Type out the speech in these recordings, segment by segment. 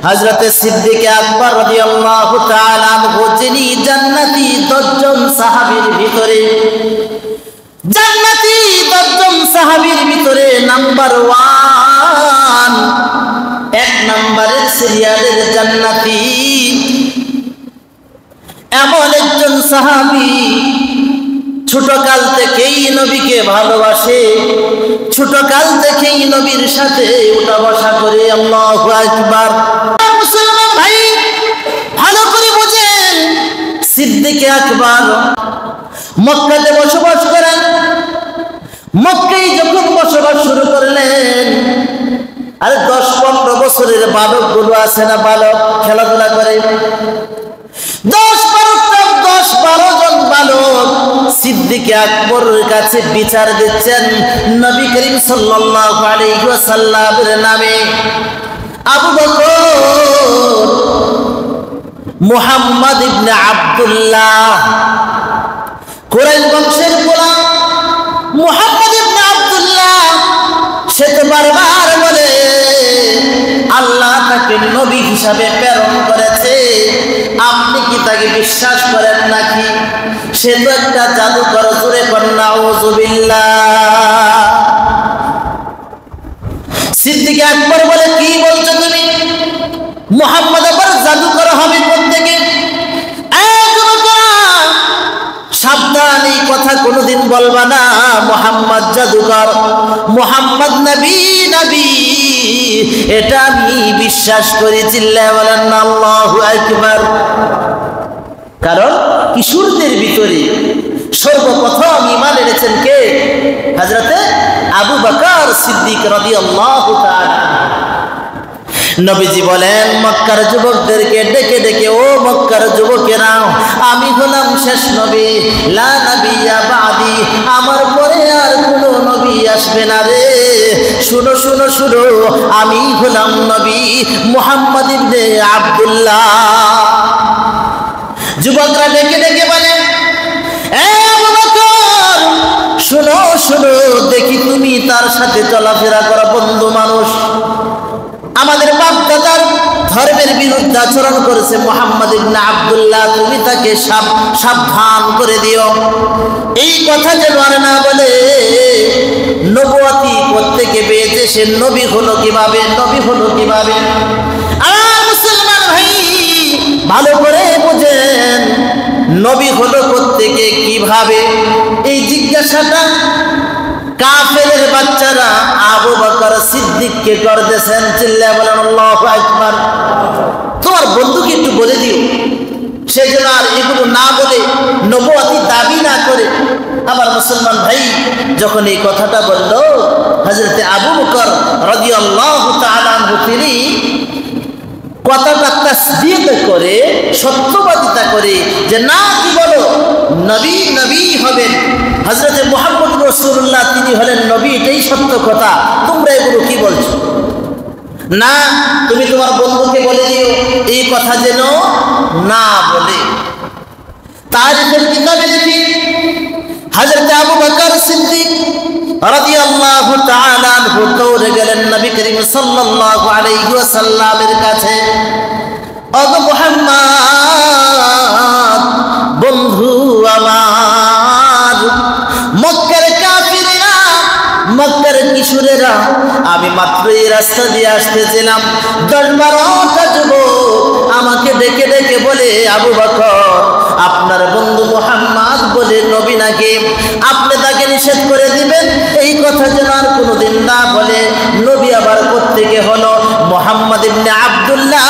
হযরত সিদ্দিক আকবর রাদিয়াল্লাহু তাআলা আনহু যিনি জান্নাতি 10 জন সাহাবীর ভিতরে, জান্নাতি 10 জন সাহাবীর ভিতরে নাম্বার 1, 1 নম্বরের সিরিয়ালের জান্নাতি এমন একজন সাহাবী ছোটকাল থেকেই নবীকে ভালোবাসে, ছোটকাল থেকেই নবীর সাথে উঠা বসা করে। আল্লাহু আকবার। মুসলমান ভাই ভালো করে বুঝেন, সিদ্দিক আকবর মক্কাতে বসবাস করেন। মক্কায় যখন বসবাস শুরু করলেন, আর 10-15 বছরের বালক গুলো আছে না, বালক খেলাধুলা করে, 10-12 জন বালক সিদ্দিক আকবরের কাছে বিচার দিচ্ছেন নবী করিম সাল্লাল্লাহু আলাইহি ওয়াসাল্লামের নামে। আবু বকর, মুহাম্মদ ইবনে আব্দুল্লাহ, কুরাইশ বংশের গোলাম মুহাম্মদ ইবনে আব্দুল্লাহ, সে তো বারবার বলে আল্লাহ তাকে নবী হিসাবে প্রেরণ করেছে, আপনি কি তাকে বিশ্বাস করেন নাকি? সে তো একটা জাদুকর। জোরে কন্যা নাউযুবিল্লাহ। সিদ্দিক আকবর বলে, কি বলছো তুমি? মুহাম্মদ আবার জাদুকর হবে কোত্থেকে? সাবধান, এই কথা কোনোদিন বলবা না মুহাম্মদ জাদুকর, মুহাম্মদ নবী। নবী এটা আমি বিশ্বাস করি। চিল্লায় বলেন না আল্লাহু আকবার। কারণ কিশোরদের ভিতরে সর্বপ্রথম ঈমান এনেছেন কে? হযরতে আবু বকর সিদ্দিক রাদিয়াল্লাহু তাআলা। নবীজি বলেন মক্কার যুবকদেরকে ডেকে ডেকে, ও মক্কার যুবকেরা, আমি হলাম শেষ নবী, লা নবিয়্যা বাদি, আমার পরে আর কোনো নবী আসবে না রে। শুনো শুনো শুনো, আমি হলাম নবী মুহাম্মদ ইবনে আব্দুল্লাহ। যুবকরা ডেকে ডেকে বলে, এ আবু বকর, শুনো শুনো, দেখি তুমি তার সাথে চলাফেরা করা বন্ধু মানুষ, আমাদের বাপ দাদার ধর্মের বিরুদ্ধে আচরণ করেছে মুহাম্মদ ইবনে আব্দুল্লাহ, তুমি তাকে সাবধান করে দিও। এই কথা যেন আর না বলে নবুয়তি কোত্থেকে পেয়েছে, সে নবী হলো কিভাবে, নবী হলো কিভাবে। আর মুসলমান ভাই ভালো করে বুঝেন, নবী হলো কোত্থেকে কিভাবে। এই জিজ্ঞাসাটা কাফেরের বাচ্চারা আবু বকর সিদ্দিককে করতেছেন। চিল্লায় বলেন আল্লাহু আকবার। তোমার বন্ধুকে একটু বলে দিও, সে যেন আর এগুলো না বলে, নবুয়তি দাবি না করে। আমার মুসলমান ভাই যখন এই কথাটা বলল, হযরতে আবু বকর রাদিয়াল্লাহু তাআলা আনহু তিনি কথাটা তাসদীক করে, সত্যবাদিতা করে যে না, কি বলো, নবী নবী হবেন, হযরতে মুহাম্মদ রাসূলুল্লাহ তিনি হলেন নবী, এটাই সত্য কথা, তোমরা এগুলো কি বলছো? না, তুমি তোমার বন্ধুকে বলে দিও এই কথা যেন না বলে। তারিখের কিতাবে দেখি হযরতে আবু বকর সিদ্দিক রাদিয়াল্লাহু তাআলা আনহু দৌড়ে গেলেন নবী করিম সাল্লাল্লাহু আলাইহি ওয়াসাল্লামের কাছে। ওগো মুহাম্মদ, বন্ধু আমার, মক্কার কাফিরেরা, মক্কার কিশোরেরা, আমি মাত্র এই রাস্তা দিয়ে আসতেছিলাম, 10-12টা যুবক আমাকে ডেকে ডেকে বলে, আবু বকর, আপনার বন্ধু মুহাম্মদ বলে নবী নাকি, আপনি তাকে নিষেধ করে দিবেন, এই কথা যেন আর কোনোদিন না বলে। নবী আবার কোত্থেকে হলো? মুহাম্মদ ইবনে আব্দুল্লাহ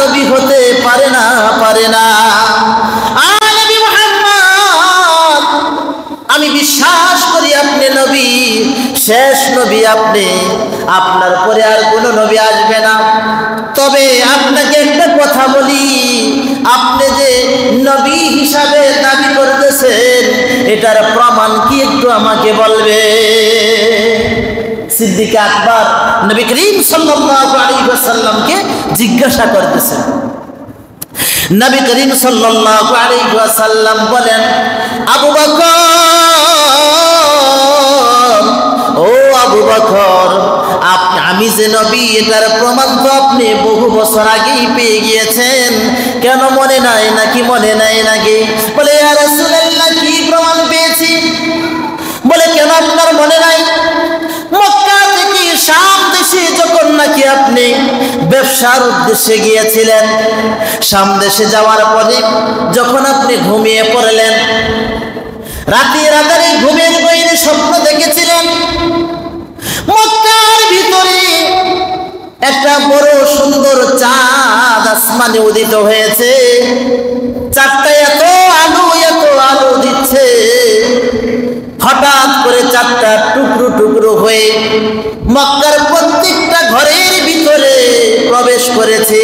নবী হতে পারে না, পারে না। নবী মুহাম্মদ, আমি বিশ্বাস করি আপনি নবী, শেষ নবী আপনি, আপনার পরে আর কোনো নবী আসবে না। তবে আপনাকে একটা কথা বলি, আপনি যে নবী হিসাবে দাবি করতেছেন, এটার প্রমাণ কি একটু আমাকে বলবে? সিদ্দিক আকবর নবী করিম সাল্লাল্লাহু আলাইহি ওয়াসাল্লামকে জিজ্ঞাসা করতেছেন। নবী করিম সাল্লাল্লাহু আলাইহি ওয়াসাল্লাম বলেন, আবু বকর, ও আবু বকর, আমি যে নবী এটার প্রমাণ তো আপনি বহু বছর আগে ঠাই পেয়ে গিয়েছেন, কেন মনে নাই নাকি মনে নাই নাকি? বলে ইয়া রাসূলুল্লাহ কি প্রমাণ পেয়েছি? বলে কেন আপনার মনে নাই? মক্কা থেকে শাম দেশে যখন নাকি আপনি ব্যবসার উদ্দেশ্যে গিয়েছিলেন, শাম দেশে যাওয়ার পরে যখন আপনি ঘুমিয়ে পড়লেন, রাতের আধারে ঘুমের বাইরে স্বপ্ন দেখেছিলেন মক্কার ভিতরে একটা বড় সুন্দর চাঁদ আসমানে উদিত হয়েছে। চাঁদটা এত আলো দিচ্ছে, হঠাৎ করে চাঁদটা টুকরো টুকরো হয়ে মক্কার প্রত্যেকটা ঘরের ভিতরে প্রবেশ করেছে।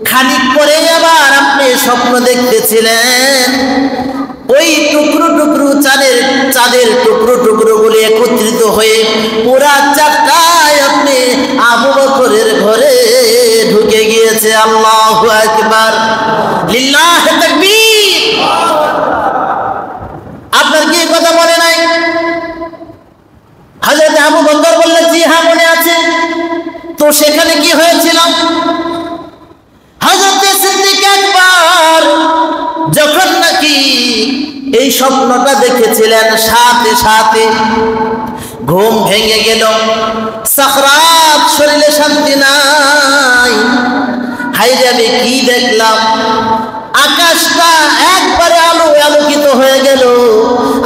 খানিক পরে আবার আপনি স্বপ্ন দেখতেছিলেন ওই টুকরো টুকরো চাঁদের টুকরো টুকরো গুলি একত্রিত হয়ে পুরা চাঁদটাই আপনি আবু বকরের ঘরে ঢুকে গিয়েছে। আল্লাহু আকবার, লিল্লাহি তাকবীর। আপনার কি কথা মনে নাই? হযরত আবু বকর বললেন জি হ্যাঁ মনে আছে। তো সেখানে কি হয়েছিল? হযরত সিদ্দিক আকবর যখন নাকি এই স্বপ্নটা দেখেছিলেন, সাথে সাথে ঘুম ভেঙে গেল। সাকরাত, শরীরে শান্তি নাই। হায়রে আমি কি দেখলাম? আকাশটা একবারে আলোকিত হয়ে গেল,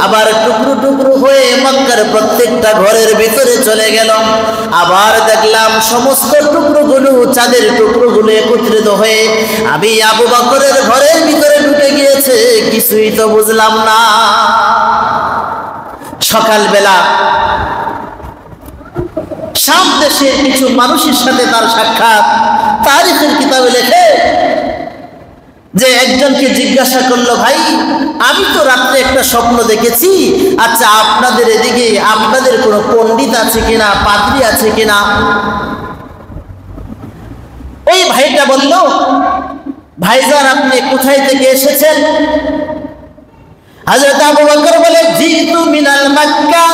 আবার টুকরো টুকরো হয়ে মক্কার প্রত্যেকটা ঘরের ভিতরে চলে গেল। আবার দেখলাম সমস্ত টুকরোগুলো, চাঁদের টুকরোগুলো একত্রিত হয়ে আমি আবু বকরের ঘরের ভিতরে ঢুকে গিয়েছে। কিছুই তো বুঝলাম না। সকালবেলা শাম দেশের কিছু মানুষের সাথে তার সাক্ষাৎ, তারিখের কিতাবে লেখে যে একজনকে জিজ্ঞাসা করলো, ভাই আমি তো রাত্রে একটা স্বপ্ন দেখেছি, আচ্ছা আপনাদের এদিকে আপনাদের কোনো পণ্ডিত আছে কিনা, পাদ্রী আছে কিনা? ওই ভাইটা বলল, ভাইজান আপনি কোথায় থেকে এসেছেন? হযরত আবু বকর বলে, জিতু মিনাল মক্কা,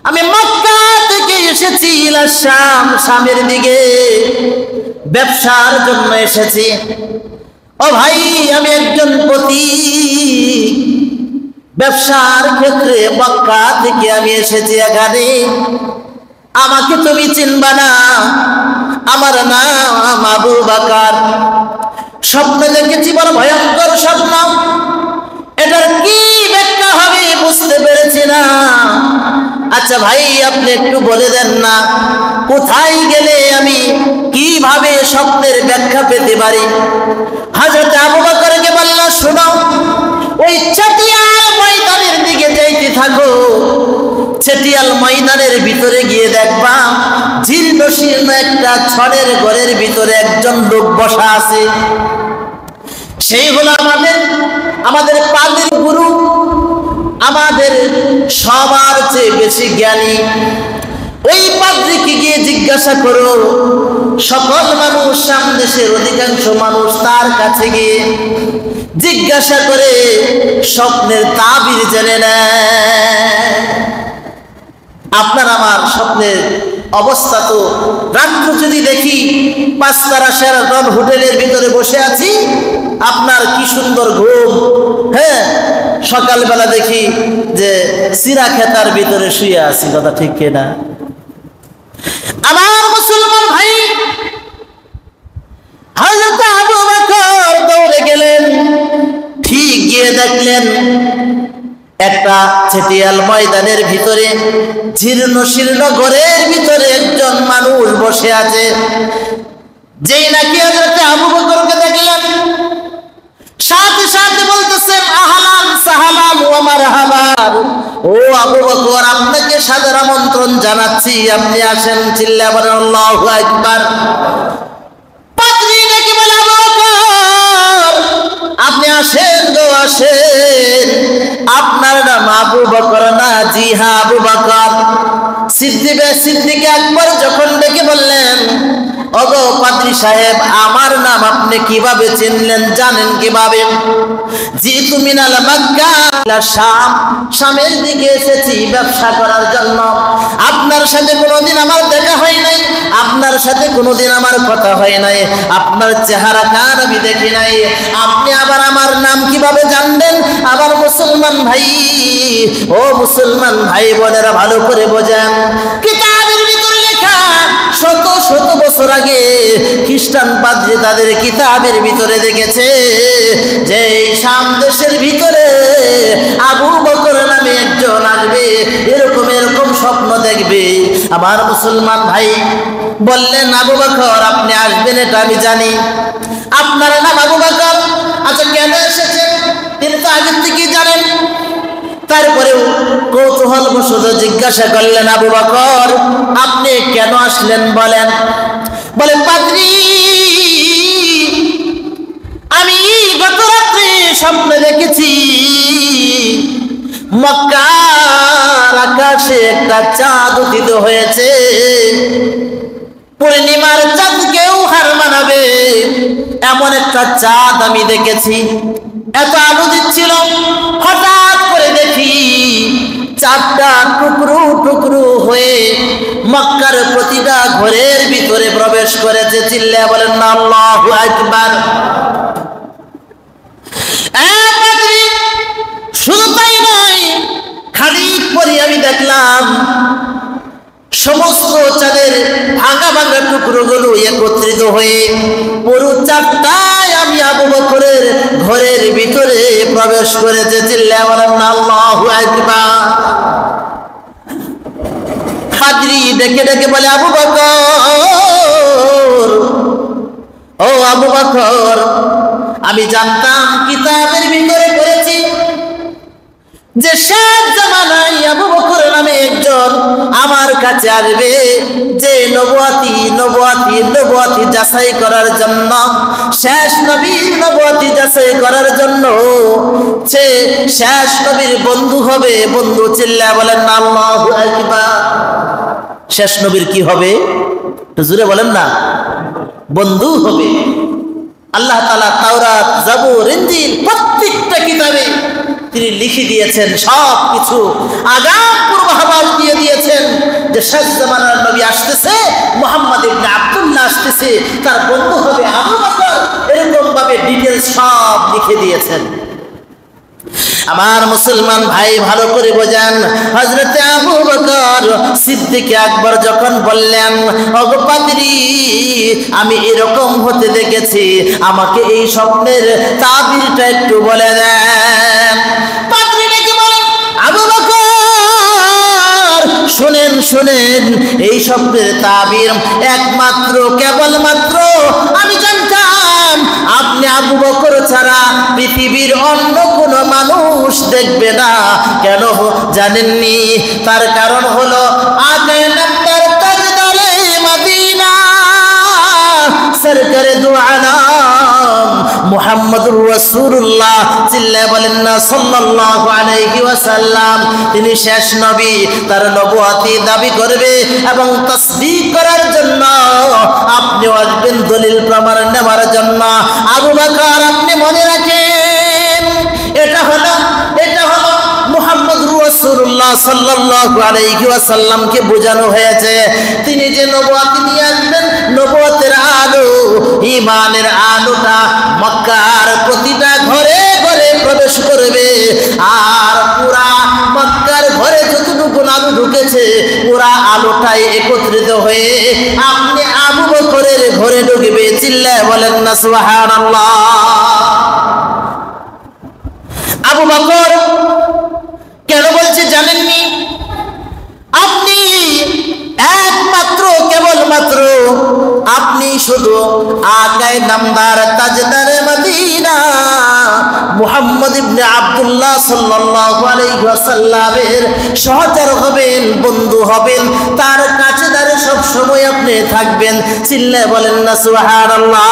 আমি মক্কা থেকে এসেছি ইলা শাম, শামের দিকে ব্যবসার জন্য এসেছি। ও ভাই আমি একজন পথিক, ব্যবসার ক্ষেত্রে মক্কা থেকে আমি এসেছি এখানে। আমাকে তুমি চিনবা না, আমার নাম আবু বকর। স্বপ্ন দেখেছি বড় ভয়ঙ্কর স্বপ্ন, এটার কি ব্যাখ্যা হবে বুঝতে পেরেছি না। আচ্ছা ভাই আপনি একটু বলে দেন না, কোথায় গেলে আমি কিভাবে স্বপ্নের ব্যাখ্যা পেতে পারি? হযরত আবু বকরকে বলল, শোনো, ওই চেটিয়াল ময়দানের দিকে যাইতে থাকো। চেটিয়াল ময়দানের ভিতরে গিয়ে দেখবা জীর্ণ শীর্ণ একটা ছড়ের ঘরের ভিতরে একজন লোক বসা আছে। সেই হলো আমাদের পাদ্রী গুরু, আমাদের সবার চেয়ে বেশি জ্ঞানী। ওই পাদ্রীকে গিয়ে জিজ্ঞাসা করো। সকল মানুষ, শাম দেশের অধিকাংশ মানুষ তার কাছে গিয়ে জিজ্ঞাসা করে স্বপ্নের তাবির জেনে নেয়। আপনার আমার স্বপ্নের অবস্থা তো, রাত্র যদি দেখি 5 তারা শেরাটন হোটেলের ভিতরে বসে আছি, আপনার কি সুন্দর ঘুম, হ্যাঁ, সকালবেলা দেখি যে সিরা খেতার ভিতরে শুয়ে আছি। কথা ঠিক কিনা? আমার মুসলমান ভাই, হযরত আবু বকর দৌড়ে গেলেন, ঠিক গিয়ে দেখলেন একটা চেটিয়াল ময়দানের ভিতরে জীর্ণ শীর্ণ ঘরের ভিতরে একজন মানুষ বসে আছে। যেই নাকি হযরত আবু বকরকে দেখলেন, সাথে সাথে বলতেছেন, আহলান সাহলান ওয়া মারহাবান, ও আবু বকর আপনাকে সাদর আমন্ত্রণ জানাচ্ছি, আপনি আসেন। চিল্লা বলেন আল্লাহু আকবার। পাদ্রী নাকি বলে, আবু বকর আপনি আসেন গো আসেন, আপনার নাম আবু বকর না? জি হ্যাঁ আবু বকর। সিদ্দিক আকবর যখন ডেকে বললেন, ওগো পাদ্রী সাহেব, আমার নাম আপনি কিভাবে চিনলেন, জানেন কিভাবে? জিতু মিনাল মক্কা ইলা শাম, শামের দিকে এসেছি ব্যবসা করার জন্য। আপনার সাথে কোনোদিন আমার দেখা হয় নাই, আপনার সাথে কোনোদিন আমার কথা হয় নাই, আপনার চেহারা কার আমি দেখি নাই, আপনি আবার আমার নাম কিভাবে জানলেন? আবার মুসলমান ভাই, ও মুসলমান ভাই বোনেরা, ভালো করে বোঝেন, কিতাবের ভিতরে লেখা শত শত বছর আগে খ্রিস্টান পাদ্রী তাদের কিতাবের ভিতরে দেখেছে যে শাম দেশের ভিতরে আবু বকর নামে একজন আসবে, এরকম এরকম স্বপ্ন দেখবে। আমার মুসলমান ভাই বললেন, আবু বকর আপনি আসবেন এটা আমি জানি, আপনার নাম আবু বকর, আচ্ছা কেন এসেছেন? তিনি তো আগের থেকেই জানেন। তারপরেও কৌতূহল বশত জিজ্ঞাসা করলেন, আবু বকর আপনি কেন আসলেন বলেন? বলে, পাদ্রী আমি গত রাত্রে স্বপ্নে দেখেছি মক্কার আকাশে একটা চাঁদ উদিত হয়েছে, পূর্ণিমার চাঁদকেও হার মানাবে এমন একটা চাঁদ আমি দেখেছি। এত আলো দিচ্ছিল, হঠাৎ করে দেখি চাঁদটা টুকরো টুকরো হয়ে মক্কার প্রতিটা ঘরের ভিতরে প্রবেশ করেছে। চিল্লায়া বলেন না আল্লাহু আকবার। শুধু তাই নয়, খানিক পরে আমি দেখলাম সমস্ত চাঁদের ভাঙা ভাঙা টুকরোগুলো একত্রিত হয়ে পুরো চাঁদটাই আমি আবু বকরের ঘরের ভিতরে প্রবেশ করেছে। চিল্লায়া বলেন না আল্লাহু আকবার। পাদ্রী ডেকে ডেকে বলে, আবু বকর, ও আবু বকর, আমি জানতাম কিতাবের ভিতরে পড়েছি যে শেষ জামানায় আবু বকর নামে একজন আমার কাছে আসবে, যে নবুয়াতি যাচাই করার জন্য, শেষ নবীর নবুয়াতি যাচাই করার জন্য সে শেষ নবীর বন্ধু হবে। বন্ধু, চিল্লায়া বলেন না আল্লাহু আকবার। শেষ নবীর কি হবে? একটু জোরে বলেন না। বন্ধু হবে। আল্লাহ তাআলা তাওরাত, জাবুর, ইনজিল প্রত্যেকটা কিতাবে তিনি লিখে দিয়েছেন, সব কিছু আগাম পূর্বাভাস দিয়ে দিয়েছেন যে শেষ জামানার নবী আসতেছে, মুহাম্মদ ইবনে আব্দুল্লাহ আসতেছে, তার বন্ধু হবে আবু বকর, এরকম ভাবে ডিটেইলস সব লিখে দিয়েছেন। আমার মুসলমান ভাই ভালো করে বোঝেন, হযরতে আবু বকর সিদ্দিক আকবর যখন বললেন, ওগো পাদ্রী আমি এরকম হতে দেখেছি, আমাকে এই স্বপ্নের তাবিরটা একটু বলে দেন। পাদ্রী ডেকে বলেন, আবু বকর শুনেন শুনেন, এই স্বপ্নের তাবির একমাত্র কেবলমাত্র আমি জানতাম আপনি আবু বকর ছাড়া পৃথিবীর অন্য কোনো মানুষ দেখবে না। কেন জানেননি? তার কারণ হলো আগে নাম্বার তাজদারে মদিনা সরকারে দু আলম মুহাম্মদুর রাসূলুল্লাহ, চিল্লায়া বলেন না সাল্লাল্লাহু আলাইহি ওয়াসাল্লাম, তিনি শেষ নবী। তার নবুয়তি দাবি করবে এবং তাসদীক করার জন্য আপনি আসবেন দলিল প্রমাণ নেওয়ার জন্য। আবু বকর আপনি মনে রাখেন, এটা হলো মুহাম্মদুর রাসূলুল্লাহ সাল্লাল্লাহু আলাইহি ওয়াসাল্লামকে বোঝানো হয়েছে তিনি যে নবুয়তি নিয়ে আসবেন, নবুয়তের আলো, ঈমানের আলোটা মক্কার প্রতিটা ঘরে ঘরে প্রবেশ করবে। আর পুরা মক্কার ঘরে যতটুকু আলো ঢুকেছে, পুরা আলোটাই একত্রিত হয়ে আপনি আবু বকরের ঘরে ঢুকবে। চিল্লায়া বলেন না সুবহানাল্লাহ। আবু বকর কেন বলছে জানেননি? আপনি একমাত্র কেবলমাত্র আপনি শুধু আকায়ে নামদার তাজদারে মদিনা মুহাম্মদ ইবনে আব্দুল্লাহ সাল্লাল্লাহু আলাইহি ওয়াসাল্লামের সহচর হবেন, বন্ধু হবেন, তার কাছে দাঁড়িয়ে সব সময় আপনি থাকবেন। চিল্লায়া বলেন না সুবহানাল্লাহ।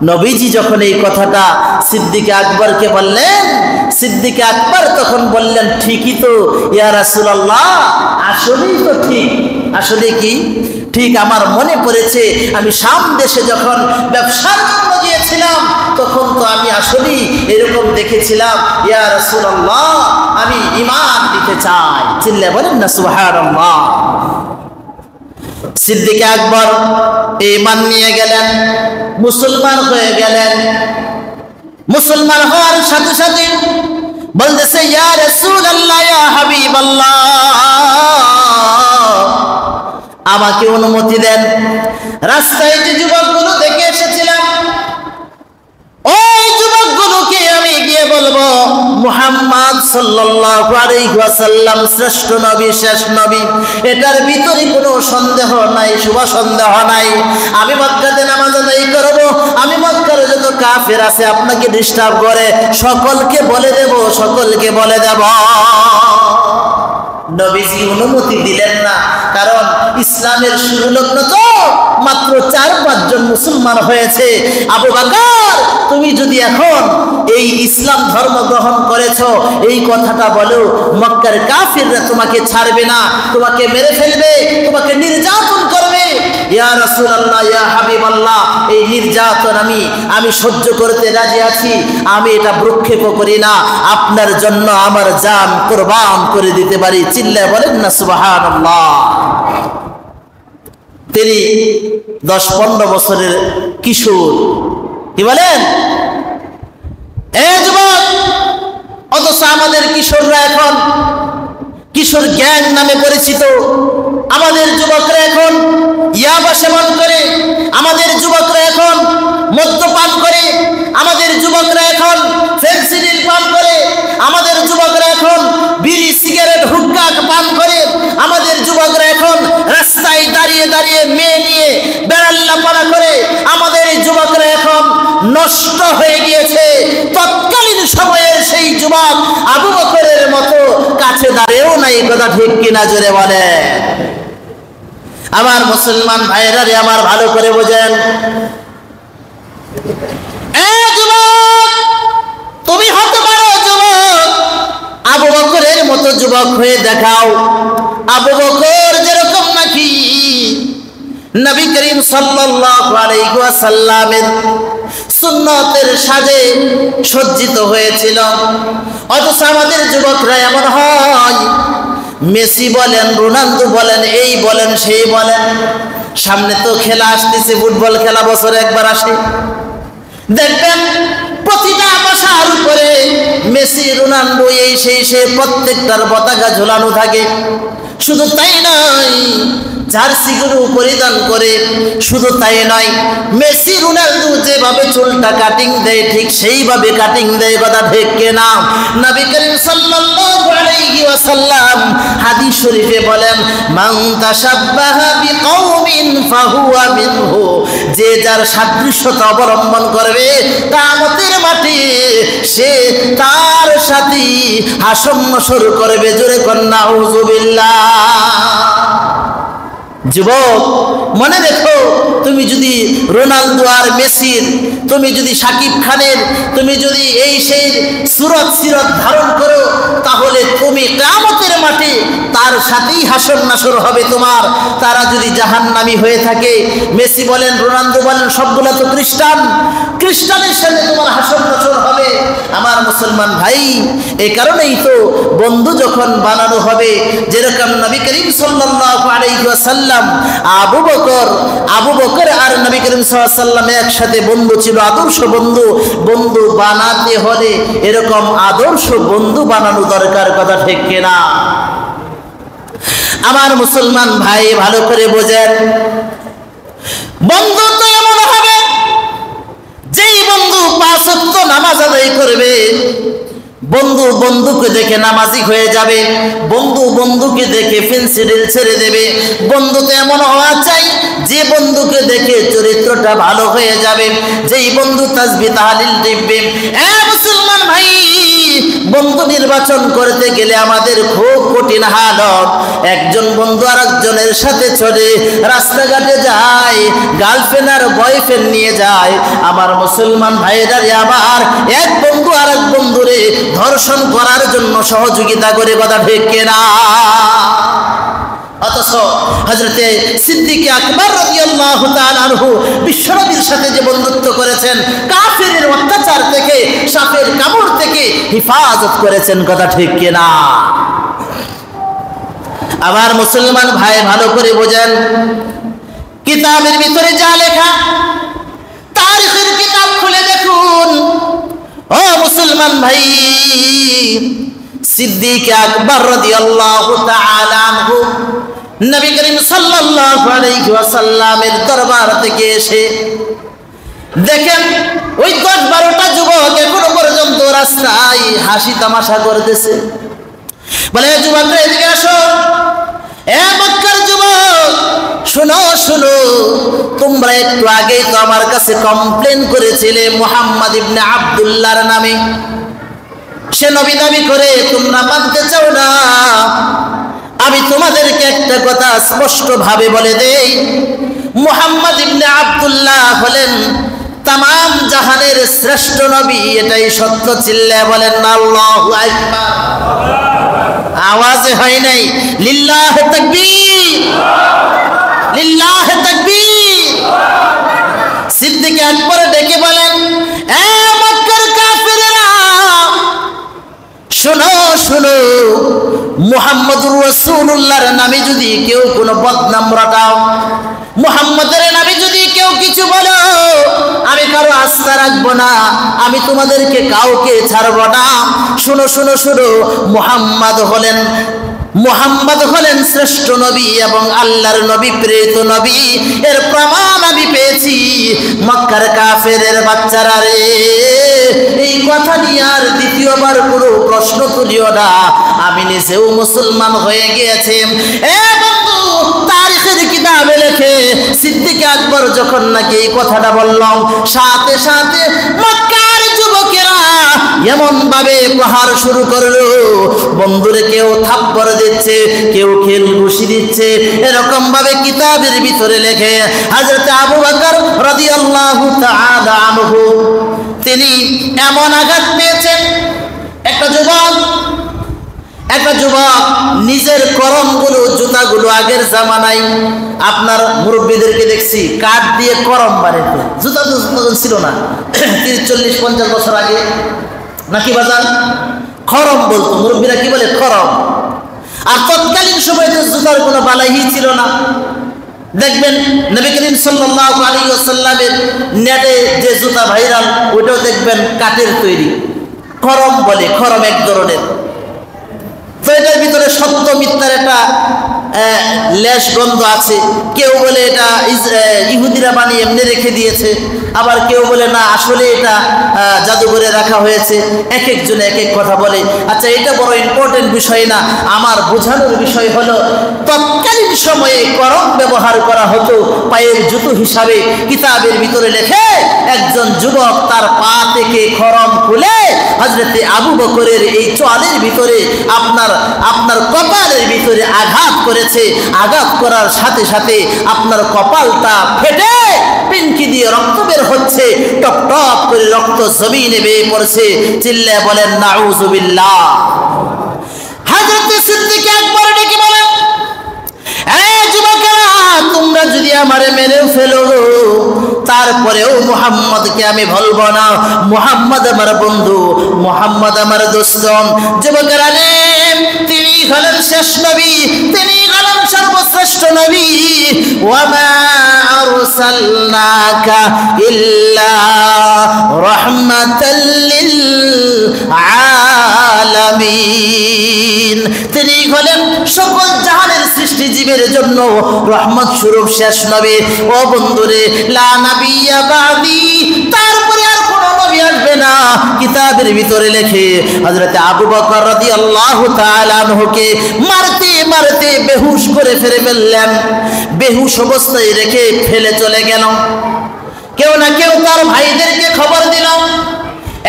নবীজি যখন এই কথাটা সিদ্দিক আকবরকে বললেন, সিদ্দিক আকবর তখন বললেন, ঠিকই তো ইয়া রাসূলুল্লাহ, আসলেই তো ঠিক। আসলে কি? ঠিক আমার মনে পড়েছে, আমি শাম দেশে যখন ব্যবসার জন্য গিয়েছিলাম তখন তো আমি আসলেই এরকম দেখেছিলাম। ইয়া রাসূলুল্লাহ, আমি ঈমান নিতে চাই। চিল্লায়ে বলেন না সুবহানাল্লাহ। সিদ্দিক আকবর ঈমান নিয়ে গেলেন, মুসলমান হয়ে গেলেন। মুসলমান হওয়ার সাথে সাথে বলতেছে, ইয়া রাসূলুল্লাহ, ইয়া হাবিবাল্লাহ, আমাকে অনুমতি দেন। রাস্তায় যে যুবকগুলো দেখে এসেছিলাম, ওই যুবকগুলোকে আমি গিয়ে বলবো মুহাম্মদ সাল্লাল্লাহু আলাইহি ওয়াসাল্লাম শ্রেষ্ঠ নবী, শেষ নবী, এটার ভিতরে কোনো সন্দেহ নাই, শুভ সন্দেহ নাই। আমি মক্কাতে নামাজ আদায় করব, আমি মক্কার যত কাফের আছে আপনাকে ডিস্টার্ব করে সকলকে বলে দেব, সকলকে বলে দেব। নবীজি অনুমতি দিলেন না, কারণ ইসলামের শুরু লগ্ন তো মাত্র 4-5 জন মুসলমান হয়েছে। আবু বকর, তুমি যদি এখন এই ইসলাম ধর্ম গ্রহণ করেছো এই কথাটা বলো, মক্কার কাফিররা তোমাকে ছাড়বে না, তোমাকে মেরে ফেলবে, তোমাকে নির্যাতন করবে। ইয়া রাসূলুল্লাহ, ইয়া হাবিবাল্লাহ, এই নির্যাতন আমি সহ্য করতে রাজি আছি, আমি এটা ভ্রুক্ষেপ করি না, আপনার জন্য আমার জান কুরবান করে দিতে পারি। চিল্লায়ে বলেন না সুবহানাল্লাহ। তিনি 10-15 বছরের কিশোর, কি বলেন যুবক, অথচ আমাদের কিশোররা এখন কিশোর গ্যাং নামে পরিচিত। আমাদের যুবকরা এখন ইয়াবা সেবন করে, আমাদের যুবকরা এখন মদ্যপান করে, আমাদের যুবকরা এখন ফেন্সিডিল পান করে, আমাদের যুবকরা এখন বিড়ি সিগারেট হুক্কা পান করে, আমাদের যুবকরা এখন রাস্তায় দাঁড়িয়ে দাঁড়িয়ে মেয়ে নিয়ে বেড়াল্লাপানা করে, আমাদের এই যুবকরা এখন নষ্ট হয়ে গিয়েছে। তৎকালীন সময়ের সেই যুবক আবু বকরের মতো কাছে দাঁড়িয়েও নাই, কথা ঠিক কিনা জোরে বলে। আমার মুসলমান ভাইরা রে, আমার ভালো করে বোঝেন, যুবক তুমি হতে পারো যুবক, আবু বকরের মতো যুবক হয়ে দেখাও। আবু বকর যেরকম নাকি নবী করিম সাল্লাল্লাহু আলাইহি ওয়াসাল্লামের সুন্নতের সাজে সজ্জিত হয়েছিল, অথচ আমাদের যুবকরা এমন হয়, মেসি বলেন, রোনালদো বলেন, এই বলেন, সেই বলেন। সামনে তো খেলা আসতেছে, ফুটবল খেলা বছরে একবার আসে, দেখবেন প্রতিটা বাসার উপরে মেসি, রোনালদো, এই সেই সে প্রত্যেকটার পতাকা ঝোলানো থাকে। শুধু তাই নয়, জার্সিগুলো পরিধান করে, শুধু তাই নয়, মেসি রোনালদো যেভাবে চুলটা কাটিং দেয় ঠিক সেইভাবে কাটিং দেয়, কথা ঠিক কিনা? নবী করিম সাল্লাল্লাহু আলাইহি ওয়াসাল্লাম হাদিস শরীফে বলেন, মান তাশাব্বাহা বিকওমিন ফাহুয়া মিনহু, যে যার সাদৃশ্যতা অবলম্বন করবে কিয়ামতের মাঠে সে তার সাথে হাসর নসর করবে। জোরে কন্না আউযুবিল্লাহ। যুবক মনে রেখো, তুমি যদি রোনালদো আর মেসির, তুমি যদি শাকিব খানের, তুমি যদি এই সেই সুরত সিরত ধারণ করো, তাহলে তুমি কিয়ামতের মাঠে তার সাথেই হাসর নাসর হবে তোমার। তারা যদি জাহান্নামী হয়ে থাকে, মেসি বলেন, রোনালদো বলেন, সবগুলো তো খ্রিস্টান, খ্রিস্টানের সাথে তোমার হাসর নাসর হবে। আমার মুসলমান ভাই, এই কারণেই তো বন্ধু যখন বানানো হবে, যেরকম নবী করিম সাল্লাল্লাহু আলাইহি ওয়াসাল্লাম আবু বকর আর নবী করিম সাল্লাল্লাহু আলাইহি ওয়াসাল্লাম একসাথে বন্ধু ছিল, আদর্শ বন্ধু। বন্ধু বানাতে হলে এরকম আদর্শ বন্ধু বানানো দরকার, কথা ঠিক কিনা? আমার মুসলমান ভাই ভালো করে বোঝেন, বন্ধু তো এমন হবে যেই বন্ধু 5 ওয়াক্ত নামাজ আদায় করবে, বন্ধু বন্ধুকে দেখে নামাজি হয়ে যাবে, বন্ধু বন্ধুকে দেখে ফেন্সিডিল ছেড়ে দেবে। বন্ধু তো এমন হওয়া চাই যে বন্ধুকে দেখে চরিত্রটা ভালো হয়ে যাবে, যেই বন্ধু তাসবিহ তাহলিল দিবে। মুসলমান ভাই, বন্ধু নির্বাচন করতে গেলে আমাদের খুব কঠিন হালত। একজন বন্ধু আরেকজনের সাথে চলে, রাস্তাঘাটে যায়, গার্লফ্রেন্ড আর বয়ফ্রেন্ড নিয়ে যায়। আমার মুসলমান ভাইরা, আবার এক বন্ধু আরেক বন্ধুরে ধর্ষণ করার জন্য সহযোগিতা করে, কথা ঠিক কিনা? অথচ হযরতে সিদ্দিক আকবর রাদিয়াল্লাহু তাআলা আনহু বিশ্বনবীর সাথে যে বন্ধুত্ব করেছেন, কাফিরের অত্যাচার থেকে, সাপের কামড় থেকে হেফাজত করেছেন। কথা ঠিক কিনা? আবার মুসলমান ভাই ভালো করে বোঝেন, কিতাবের ভিতরে যা লেখা, তারিখের কিতাব খুলে দেখুন। ও মুসলমান ভাই, সিদ্দিক আকবর রাদিয়াল্লাহু তাআলা আনহু নবী করিম সাল্লাল্লাহু আলাইহি ওয়াসাল্লামের দরবার থেকে এসে দেখেন ওই 10-12টা যুবক এখনো পর্যন্ত রাস্তায় হাসি তামাশা করতেছে। বলে, যুবকরা এদিকে আসো, এ মক্কার যুবক, শোনো শোনো, তোমরা একটু আগেই তো আমার কাছে কমপ্লেন করেছিলে মুহাম্মদ ইবনে আব্দুল্লাহর নামে, সে নবী দাবি করে তোমরা মানতে চাও না। আমি তোমাদেরকে একটা কথা স্পষ্ট ভাবে বলে দেই, মুহাম্মদ ইবনে আব্দুল্লাহ হলেন তামাম জাহানের শ্রেষ্ঠ নবী, এটাই সত্য। চিল্লায়ে বলেন না আল্লাহু আকবার। আওয়াজে হয় নাই লিল্লাহি তাকবীর, লিল্লাহি তাকবীর। সিদ্দিক আকবর ডেকে বলেন, এ মক্কার কাফিরেরা, শোনো শোনো, মুহাম্মদুর রাসূলুল্লাহর নামে যদি কেউ কোনো বদনাম রটাও, মুহাম্মদের নামে যদি কেউ কিছু বলো, আমি কারো আস্থা রাখবো না, আমি তোমাদেরকে কাউকে ছাড়বো না। শুনো শুনো শুনো, মুহাম্মদ হলেন শ্রেষ্ঠ নবী এবং আল্লাহর নবী, প্রেরিত নবী। এর প্রমাণ আমি পেয়েছি। মক্কার কাফেরের বাচ্চারা রে, এই কথা নিয়ে আর দ্বিতীয়বার কোনো প্রশ্ন তুলিও না, আমি নিজেও মুসলমান হয়ে গিয়েছি। এ বন্ধু, তারিখের কিতাবে লেখে সিদ্দিক আকবর যখন নাকি এই কথাটা বললাম, সাথে সাথে মক্কার যুবকেরা এমন ভাবে প্রহার শুরু করলো, বন্ধুরে কেউ থাপ্পড় দিচ্ছে, কেউ খেল ঘুষি দিচ্ছে। এরকম ভাবে কিতাবের ভিতরে লেখে হযরত আবু বকর রাদিয়াল্লাহু তাআলা আনহু তিনি এমন আঘাত পেয়েছেন। একটা যুবক নিজের করমগুলো, জুতাগুলো, আগের জামানায় আপনার মুরব্বীদেরকে দেখছি কাঠ দিয়ে করম বানাইতো। জুতা তো ছিল না 30-40-50 বছর আগে, নাকি বাজার খরম বলতো মুরব্বীরা। কি বলে? খরম। আর তৎকালীন সময় তো জুতার কোনো বালাইই ছিল না। দেখবেন নবী করিম সাল্লাল্লাহু আলাইহি ওয়াসাল্লামের নেটে যে জুতা ভাইরাল, ওইটাও দেখবেন কাঠের তৈরি, খরম বলে। খরম এক ধরনের। তো এটার ভিতরে সত্য মিথ্যার একটা লেশ গন্ধ আছে। কেউ বলে এটা ইহুদিরা বানিয়ে এমনি রেখে দিয়েছে, আবার কেউ বলে না, আসলে এটা জাদুঘরে রাখা হয়েছে। এক একজনে এক এক কথা বলে। আচ্ছা, এটা বড় ইম্পর্টেন্ট বিষয় না, আমার বোঝানোর বিষয় হলো তৎকালীন সময়ে করম ব্যবহার করা হতো পায়ের জুতো হিসাবে। কিতাবের ভিতরে লেখে একজন যুবক তার পা থেকে খরম খুলে হযরতে আবু বকরের এই চোয়ালের ভিতরে, আপনার কপালের ভিতরে আঘাত করেছে। আঘাত করার সাথে সাথে আপনার কপালটা ফেটে পিনকি দিয়ে রক্ত বের হচ্ছে, টপ টপ করে রক্ত জমিনে বেয়ে পড়ছে। চিল্লায়ে বলেন নাউযুবিল্লাহ। হযরত সিদ্দিক আকবর ডেকে বলেন, এই যুবকেরা, তোমরা যদি আমারে মেরে ফেলো, তারপরেও মুহাম্মদকে আমি ভুলবো না। মুহাম্মদ আমার বন্ধু, মুহাম্মদ আমার দোস্ত। যুবকেরা, তিনি হলেন শেষ নবী, তিনি হলেন সর্বশ্রেষ্ঠ নবী। ওয়ামা আরসালনাকা ইল্লা রাহমাতাল লিল আলামিন। তিনি হলেন সকল জাহানের সৃষ্টি জীবের জন্য রহমত স্বরূপ শেষ নবী। ও বন্ধুরে, লা নাবিয়্যা বাদি, তারপরে আর কোন নবী আসবে না। কিতাবের ভিতরে লেখে হযরত আবু বকর রাদিয়াল্লাহু তাআলা আনহুকে মারতে মারতে বেহুশ করে ফেললেন। বেহুশ অবস্থায় রেখে ফেলে চলে গেল। কেউ না কেউ তার ভাইদেরকে খবর দিল,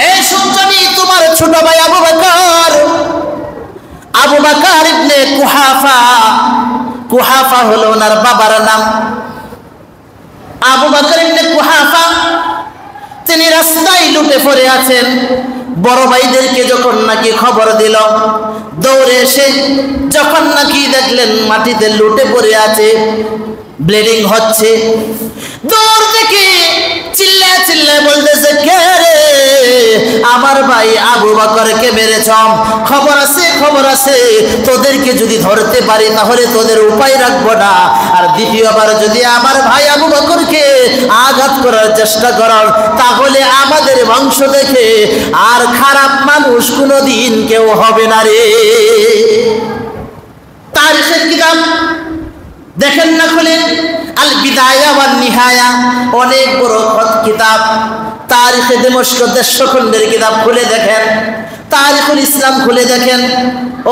এই শুনছনি, তোমার ছোট ভাই আবু বকর ইবনে কুহাফা হলো ওনার বাবার নাম। আবু বকর ইবনে কুহাফা তিনি রাস্তায় লুটে পড়ে আছেন। বড় ভাইদেরকে যখন নাকি খবর দিল, দৌড়ে এসে যখন নাকি দেখলেন মাটিতে লুটে পড়ে আছে, ব্লিডিং হচ্ছে, দৌড় থেকে চিল্লায় চিল্লায় বলতেছে, কে রে? আমার ভাই আবু বকরকে মেরেছ, খবর আছে খবর আছে, তোদেরকে যদি ধরতে পারি তাহলে তোদের উপায় রাখবো না, আর দ্বিতীয়বার যদি আমার ভাই আবু বকরকে আঘাত করার চেষ্টা করার তাহলে আমাদের বংশ দেখে আর খারাপ মানুষ কোনোদিন কেউ হবে না রে। তারিখের কিতাব দেখেন না খুলে, আল বিদায়া ওয়ান নিহায়া, অনেক বড় কিতাব, তারিখে দিমস্ক 150 খণ্ডের কিতাব খুলে দেখেন, তারিখুল ইসলাম খুলে দেখেন,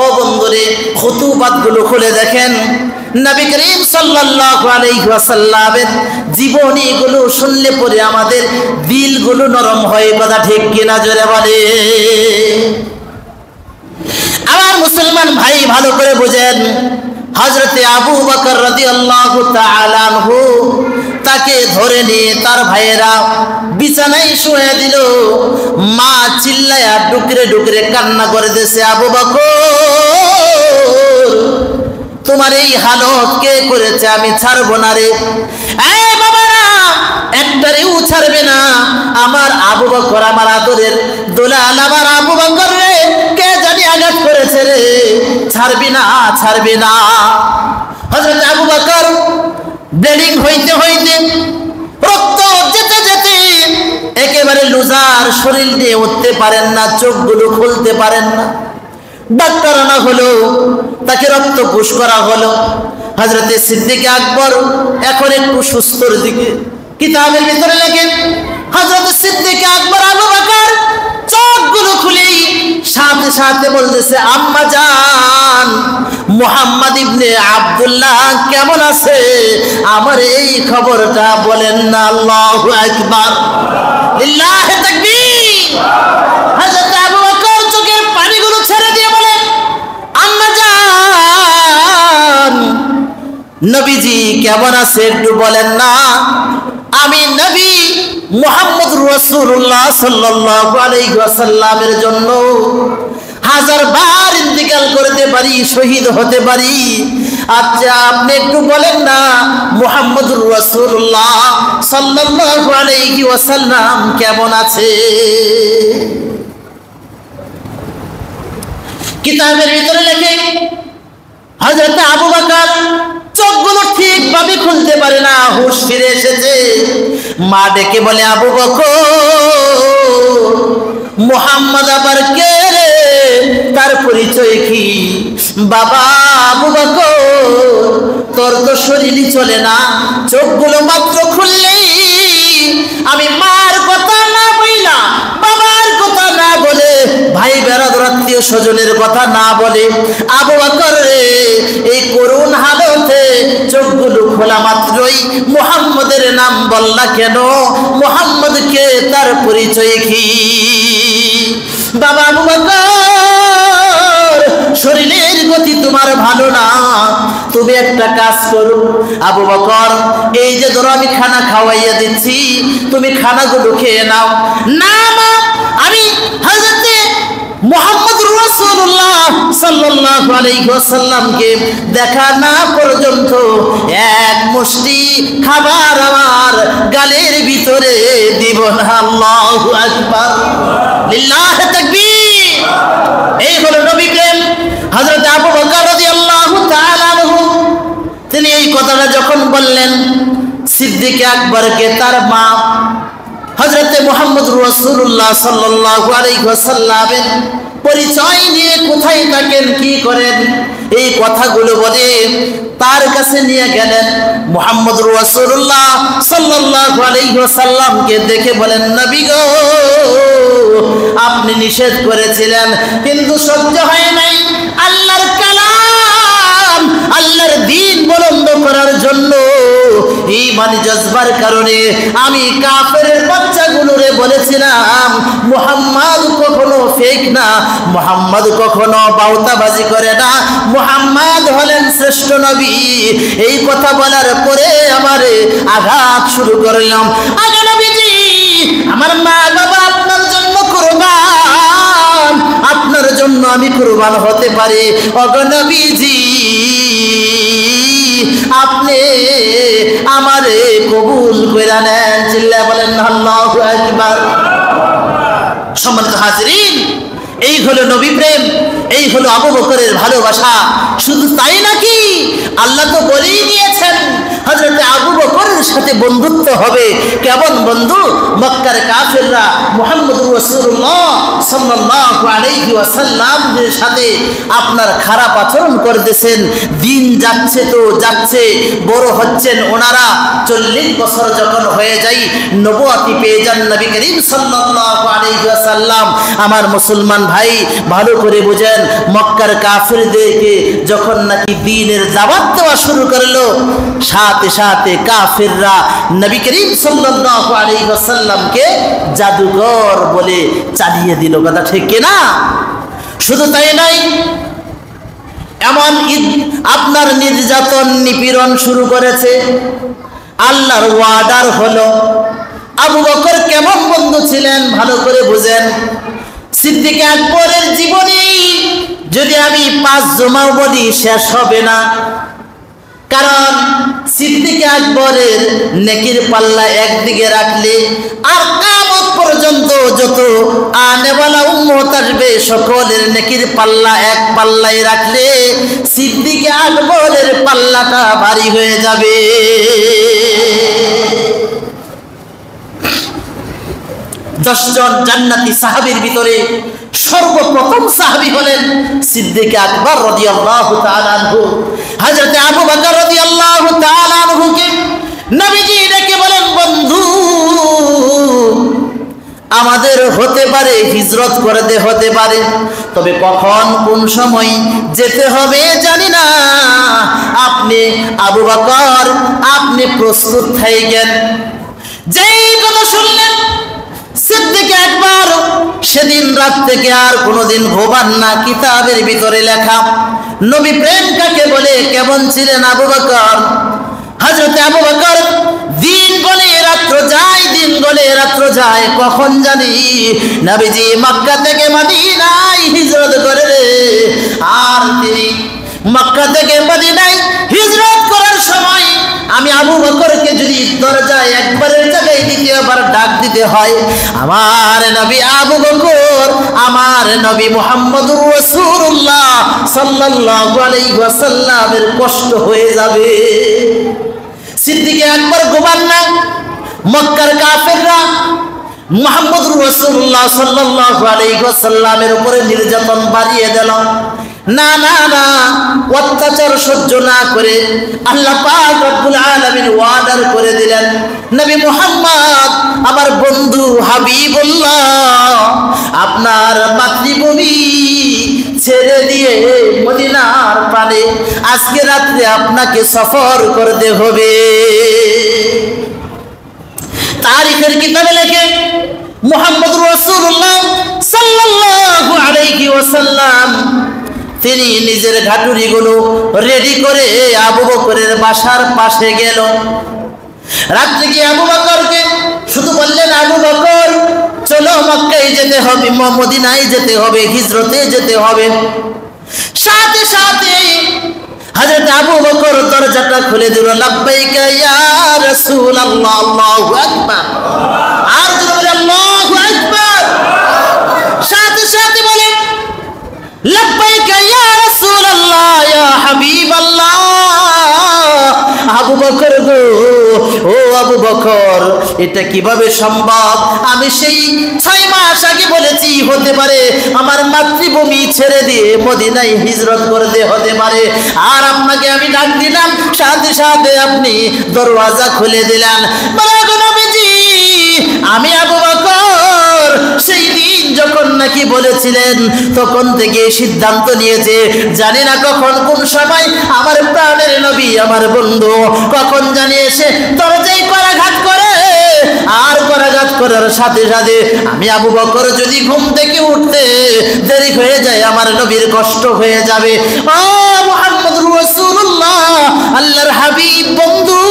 ও বন্ধুরে খুতুবাতগুলো খুলে দেখেন, নবী করিম সাল্লাল্লাহু আলাইহি ওয়াসাল্লামের জীবনীগুলো শুনলে পরে আমাদের দিলগুলো নরম হয়, কথা ঠিক কিনা জোরে বলে। আমার মুসলমান ভাই ভালো করে বুঝেন, হযরতে আবু বকর রাদিয়াল্লাহু তাআলা আনহু তাকে ধরে নিয়ে তার ভাইয়েরা বিছানায় শুয়ে দিল, মা চিল্লায়া ডুকরে ডুকরে কান্না করে দিয়েছে, আবু বকর তোমার এই হালত কে করেছে? আমি ছাড়বো না রে। এই বাবারা, একবারেও ছাড়বে না। আমার আবু বকর, আমার আদরের দুলাল, আমার আবু বকর রে কে জানি আঘাত করেছে রে, ছাড়বি না ছাড়বি না। হযরত আবু বকর ব্লিডিং হইতে হইতে, রক্ত যেতে যেতে একেবারে লুজার, শরীর দিয়ে উঠতে পারেন না, চোখগুলো খুলতে পারেন না। ডাক্তার আনা হলো, তাকে রক্ত পুশ করা হলো। হযরতে সিদ্দিক আকবর এখন একটু সুস্থর দিকে, কিতাবের ভিতরে লেখেন হযরতে সিদ্দিক আকবর আবু বকর চোখগুলো খুলেই সাথে সাথে বলতেছে, আম্মা জান, মুহাম্মদ ইবনে আব্দুল্লাহ কেমন আছে? আমার এই খবরটা বলেন না। আল্লাহু আকবার, লিল্লাহি তাকবীর। হযরত আবু বকর চোখের পানিগুলো ছেড়ে দিয়ে বলেন, আম্মা জান, নবীজি কেমন আছে একটু বলেন না। আমি নবী মুহাম্মদুর রাসূলুল্লাহ সাল্লাল্লাহু আলাইহি ওয়াসাল্লামের জন্য 1000 বার ইন্তেকাল করতে পারি, শহীদ হতে পারি। আচ্ছা আপনি একটু বলেন না, মুহাম্মদুর রাসূলুল্লাহ সাল্লাল্লাহু আলাইহি ওয়াসাল্লাম কেমন আছে? কিতাবের ভিতরে লেখে হযরত আবু বকর চোখগুলো ঠিকভাবে খুলতে পারে না, হুঁশ ফিরে এসেছে। মা ডেকে বলে, আবু বকর, মুহাম্মদ আবার কে রে? তার পরিচয় কি? বাবা আবু বকর, তোর তো শরীরই চলে না, চোখগুলো মাত্র খুললেই আমি মার কথা না বইলা, বাবার কথা না বলে, ভাই বেরাদর আত্মীয় স্বজনের কথা না বলে, আবু বকর রে এই করুণ হালতে চোখগুলো খোলা মাত্রই মুহাম্মদের নাম বললা কেন? মুহাম্মদ কে? তার পরিচয় কি? বাবা আবু বকর, শরীরের গতি তোমার ভালো না, তুমি একটা কাজ করো। আবু বকর, এই যে ধরো আমি খানা খাওয়াইয়া দিচ্ছি, তুমি খানাগুলো খেয়ে নাও। না মা, আমি হযরতে মুহাম্মদুর রাসূলুল্লাহ সাল্লাল্লাহু আলাইহি ওয়াসাল্লামকে দেখা না পর্যন্ত এক মুষ্টি খাবার আমার গালের ভিতরে দিব না। আল্লাহু আকবার, লিল্লাহি তাকবীর। এই হলো নবী প্রেম। হযরত আবু বকর রাদিয়াল্লাহু তাআলা আনহু তিনি এই কথাটা যখন বললেন, সিদ্দিক আকবরকে তার মা হযরতে মুহাম্মদুর রাসূলুল্লাহ সাল্লাল্লাহু আলাইহি ওয়াসাল্লামের পরিচয় নিয়ে কোথায় থাকেন, কি করেন, এই কথাগুলো বলে তার কাছে নিয়ে গেলেন। মুহাম্মদুর রাসূলুল্লাহ সাল্লাল্লাহু আলাইহি ওয়াসাল্লামকে দেখে বলেন, নবী গো, আপনি নিষেধ করেছিলেন কিন্তু সহ্য হয় নাই। আল্লাহর কালাম, আল্লাহর দ্বীন বুলন্দ করার জন্য ঈমানি জজবার কারণে আমি কাফেরের বাচ্চাগুলোরে বলেছিলাম, মুহাম্মদ কখনো ফেক না, মুহাম্মদ কখনো বাউতাবাজি করে না, মুহাম্মদ হলেন শ্রেষ্ঠ নবী। এই কথা বলার পরে আমারে আঘাত শুরু করলাম। আগে নবীজি, আমার মা বাবা আপনার জন্য কুরবান, কুরবান হতে পারে। ওগো নবীজি, আপনি আমারে কবুল করে নেন। চিল্লায়া বলেন আল্লাহু আকবার। সম্মানিত হাজিরিন, এই হলো নবী প্রেম, এই হলো আবু বকরের ভালোবাসা। শুধু তাই নাকি, আল্লাহ তো বলেই দিয়েছেন হযরত আবু বকরের সাথে বন্ধুত্ব হবে। কেমন বন্ধু? মক্কার কাফেররা মুহাম্মদুর রাসূলুল্লাহ সাল্লাল্লাহু আলাইহি ওয়াসাল্লামের সাথে আপনার খারাপ আচরণ করতেছেন। দিন যাচ্ছে তো যাচ্ছে, বড় হচ্ছেন ওনারা। 40 বছর যখন হয়ে যায়, নবুয়তি পেয়ে যান নবী করিম সাল্লাল্লাহু আলাইহি ওয়াসাল্লাম। আমার মুসলমান ভাই, ভালো করে বুঝেন, মক্কার কাফেরদেরকে যখন নাকি দ্বীনের দাওয়াত দেওয়া শুরু করলো, সাথে সাথে কাফেররা নবী করিম সাল্লাল্লাহু আলাইহি ওয়াসাল্লামকে জাদুকর বলে চালিয়ে দিল। কথা ঠিক কিনা? শুধু তাই নয়, এমন আপনার নির্যাতন নিপীড়ন শুরু করেছে। আল্লাহর ওয়াদার হলো, আবু বকর কেমন বন্ধু ছিলেন ভালো করে বুঝেন। সিদ্দিক আকবরের জীবনী যদি আমি 5 জমাও বলি শেষ হবে না। কারণ সিদ্দিক আকবরের নেকির পাল্লা একদিকে রাখলে আর কিয়ামত পর্যন্ত যত আনেওয়ালা উম্মত আসবে সকলের নেকির পাল্লা এক পাল্লায় রাখলে সিদ্দিক আকবরের পাল্লাটা ভারী হয়ে যাবে। 10 জন জান্নাতি সাহাবীর ভিতরে সর্বপ্রথম সাহাবী হলেন সিদ্দিক আকবর রাদিয়াল্লাহু তাআলা আনহু। হযরত আবু বকর রাদিয়াল্লাহু তাআলা আনহুকে নবীজি ডেকে বলেন, বন্ধু, আমাদের হতে পারে হিজরত করতে হতে পারে, তবে কখন কোন সময় যেতে হবে জানি না। আপনি আবু বকর, আপনি প্রস্তুত থাকেন। যেই কথা শুনলেন সিদ্দিক আকবর সেদিন রাত থেকে আর কোনোদিন ঘুমান না। কিতাবের ভিতরে লেখা নবী প্রেম কাকে বলে, কেমন ছিলেন আবু বকর। হযরত আবু বকর দিন গলে রাত্র যায়, দিন গলে রাত্র যায়। কখন জানি নবীজি মক্কা থেকে মদিনায় হিজরত করে রে। আর তিনি মক্কা থেকে মদিনায় হিজরত করার সময় আমি আবু বকরকে যদি দরজায় একবারের জায়গায় দ্বিতীয়বার ডাক দিতে হয়, আমার নবী আবু বকর, আমার নবী মুহাম্মদুর রাসূলুল্লাহ সাল্লাল্লাহু আলাইহি ওয়াসাল্লামের কষ্ট হয়ে যাবে। সিদ্দিক আকবর গোবান না। মক্কার কাফেররা মুহাম্মদুর রাসূলুল্লাহ সাল্লাল্লাহু আলাইহি ওয়াসাল্লামের উপরে নির্যাতন বাড়িয়ে দিল। না না না, অত্যাচার সহ্য না করে আল্লাহ পাক রব্বুল আলামিন ওয়াদার করে দিলেন, নবী মুহাম্মদ আমার বন্ধু হাবিবুল্লাহ, আপনার মাতৃভূমি ছেড়ে দিয়ে মদিনার পানে আজকে রাত্রে আপনাকে সফর করতে হবে। তারিখের কিতাবে লেখে মুহাম্মদুর রাসূলুল্লাহ সাল্লাল্লাহু আলাইহি ওয়াসাল্লাম তিনি নিজের ঘাটুরিগুলো রেডি করে আবু বকরের বাসার পাশে গেল। রাত্রে গিয়ে আবু বকরকে শুধু বললেন, আবু বকর চলো মক্কায় যেতে হবে, মদিনায় যেতে হবে, হিজরতে যেতে হবে। সাথে সাথে হযরত আবু বকর দরজাটা খুলে দিল, লাব্বাইকা ইয়া রাসূলুল্লাহ, আল্লাহু আকবার। আর জোরে আল্লাহু আকবার। সাথে সাথে বলেন, লাব্বাইকা ইয়া রাসূলুল্লাহ, ইয়া হাবিবাল্লাহ। আবু বকর গো, ও আবু বকর, এটা কিভাবে সম্ভব? আমি সেই 6 মাস আগে বলেছি হতে পারে আমার মাতৃভূমি ছেড়ে দিয়ে মদিনায় হিজরত করতে হতে পারে, আর আপনাকে আমি ডাক দিলাম, সাথে সাথে আপনি দরওয়াজা খুলে দিলেন। বলে গো নবীজি, আমি আবু বকর সেই দিন যখন নাকি বলেছিলেন তখন থেকে সিদ্ধান্ত নিয়েছে, জানি না কখন কোন সময় আমার প্রাণের নবী, আমার বন্ধু কখন জানি এসে দরজায় করাঘাত করে, আর করাঘাত করার সাথে সাথে আমি আবু বকর যদি ঘুম থেকে উঠতে দেরি হয়ে যায় আমার নবীর কষ্ট হয়ে যাবে। ও মুহাম্মদুর রাসূলুল্লাহ, আল্লাহর হাবিব বন্ধু,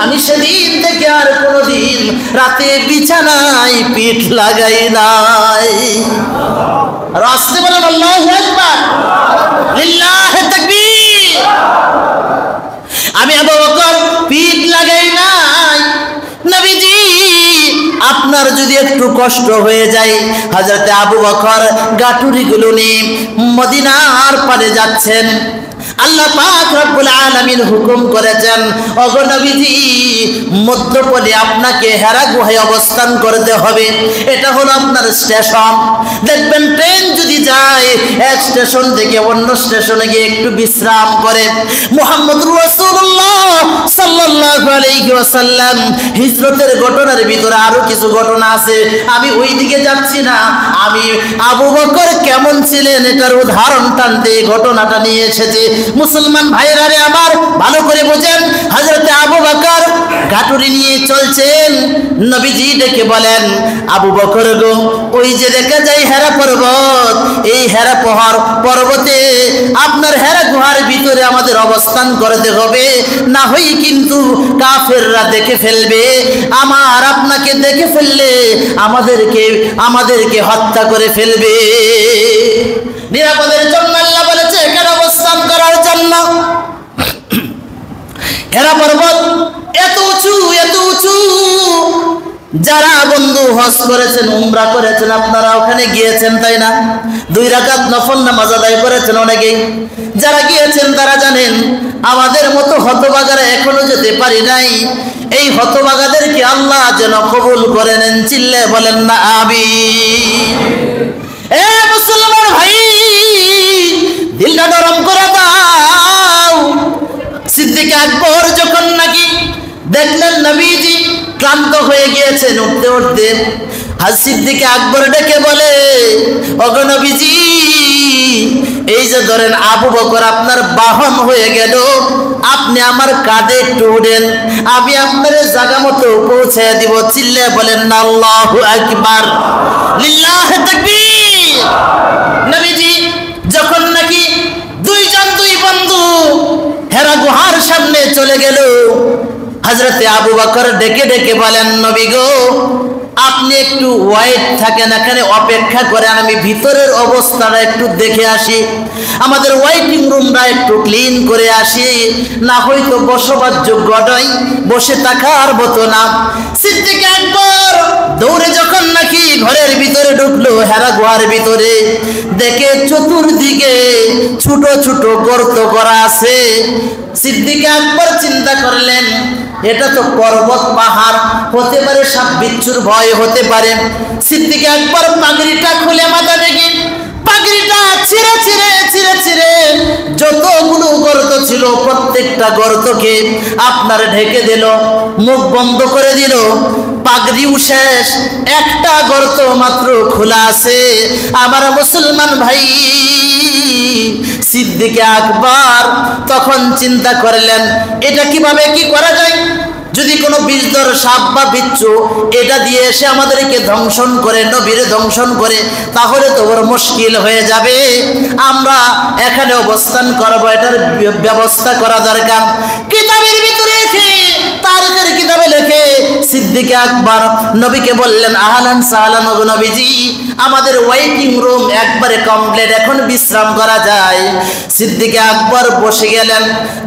আমি সেদিন থেকে আর কোনোদিন রাতে বিছানায় পিঠ লাগাই নাই। আর আসতে বলেন আল্লাহু আকবার, লিল্লাহি তাকবীর। আমি আবু বকর পিঠ লাগাই নাই। নবীজি আপনার যদি একটু কষ্ট হয়ে যায়, হযরতে আবু বকর গাটুরিগুলো নিয়ে মদিনার পারে যাচ্ছেন। আল্লাহ পাক রব্বুল আলামিন হুকুম করেছেন, ওগো নবীজি মধ্যপদে আপনাকে হেরা গুহায় অবস্থান করতে হবে। এটা হলো আপনার স্টেশন। দেখবেন ট্রেন যদি যায় এক স্টেশন থেকে অন্য স্টেশনে গিয়ে একটু বিশ্রাম করে। মুহাম্মদুর রাসূলুল্লাহ সাল্লাল্লাহু আলাইহি ওয়াসাল্লাম হিজরতের ঘটনার ভিতরে আরো কিছু ঘটনা আছে, আমি ওই দিকে যাচ্ছি না। আমি আবু বকর কেমন ছিলেন এটার উদাহরণ টানতে এই ঘটনাটা নিয়ে এসেছি। মুসলমান ভাইরা রে আমার, ভালো করে বোঝেন। হযরতে আবু বকর গাটুরি নিয়ে চলছেন। নবীজি ডেকে বলেন, আবু বকর গো, ওই যে দেখা যায় হেরা পর্বত, এই হেরা পর্বতে আপনার হেরা গুহার ভিতরে আমাদের অবস্থান করতে হবে, না হয় কিন্তু কাফেররা দেখে ফেলবে। আমার আপনাকে দেখে ফেললে আমাদেরকে হত্যা করে ফেলবে। নিরাপদের জন্য আল্লাহ বলেছে এখানে অবস্থান করার জন্য। হেরা পর্বত এত উঁচু, এত উঁচু। যারা বন্ধু হজ করেছেন, উমরা করেছেন, আপনারা ওখানে গিয়েছেন তাই না? 2 রাকাত নফল নামাজ আদায় করেছেন অনেকেই। যারা গিয়েছেন তারা জানেন, আমাদের মতো হতভাগারা এখনো যেতে পারি নাই। এই হতভাগাদেরকে আল্লাহ যেন কবুল করে নেন। চিল্লে বলেন না আমিন। এ মুসলমান ভাই, দিলটা নরম করে দাও। সিদ্দিক আকবর যখন নাকি দেখলেন নবীজি ক্লান্ত হয়ে গিয়েছেন উঠতে উঠতে, সিদ্দিক আকবর ডেকে বলে, ওগো নবীজি এই যে ধরেন আবু বকর আপনার বাহন হয়ে গেল, আপনি আমার কাঁধে একটু উঠেন, আমি আপনার জায়গা মতো পৌঁছে দিব। চিল্লে বলেন না আল্লাহু আকবার, লিল্লাহি তাকবীর। নবীজি যখন নাকি 2 বন্ধু হেরা গুহার সামনে চলে গেল, হযরতে আবু বকর ডেকে ডেকে বলেন, নবী গো আপনি একটু ওয়েট থাকেন, এখানে অপেক্ষা করেন, আমি ভিতরের অবস্থাটা একটু দেখে আসি, আমাদের ওয়েটিং রুমটা একটু ক্লিন করে আসি, না হয়তো বসবাসযোগ্য নয়, বসে থাকার মতো না। সিদ্দিক আকবর দৌড়ে যখন নাকি ঘরের ভিতরে ঢুকলো, হেরা গুহার ভিতরে, দেখে চতুর্দিকে ছোট ছোট গর্ত করা আছে। সিদ্দিক আকবর চিন্তা করলেন, এটা তো পর্বত পাহাড়, হতে পারে সাপ বিচ্ছুর ভয় হতে পারে। সিদ্দিক আকবর পাগড়িটা খুলে মাথা থেকে পাগড়িটা ছিঁড়ে ছিঁড়ে ছিঁড়ে ছিঁড়ে যতগুলো গর্ত ছিল প্রত্যেকটা গর্তকে আপনার ঢেকে দিল, মুখ বন্ধ করে দিল। পাগড়িও শেষ, একটা গর্ত মাত্র খোলা আছে। আমার মুসলমান ভাই, সিদ্দিক আকবর তখন চিন্তা করলেন, এটা কিভাবে কি করা যায়? যদি কোনো বিষধর সাপ বা বিচ্ছু এটা দিয়ে এসে আমাদেরকে ধ্বংসন করে, নবীরে ধ্বংসন করে, তাহলে তো বড় মুশকিল হয়ে যাবে। আমরা এখানে অবস্থান করবো, এটার ব্যবস্থা করা দরকার। কিতাবের ভিতরে তারিখের কিতাবে লেখে সিদ্দিক আকবর নবীকে বললেন, আহলান সাহলান ওগো নবীজি, আমাদের ওয়েটিং রুম একবারে কমপ্লিট, এখন বিশ্রাম করা যায়। সিদ্দিক আকবর বসে গেলেন।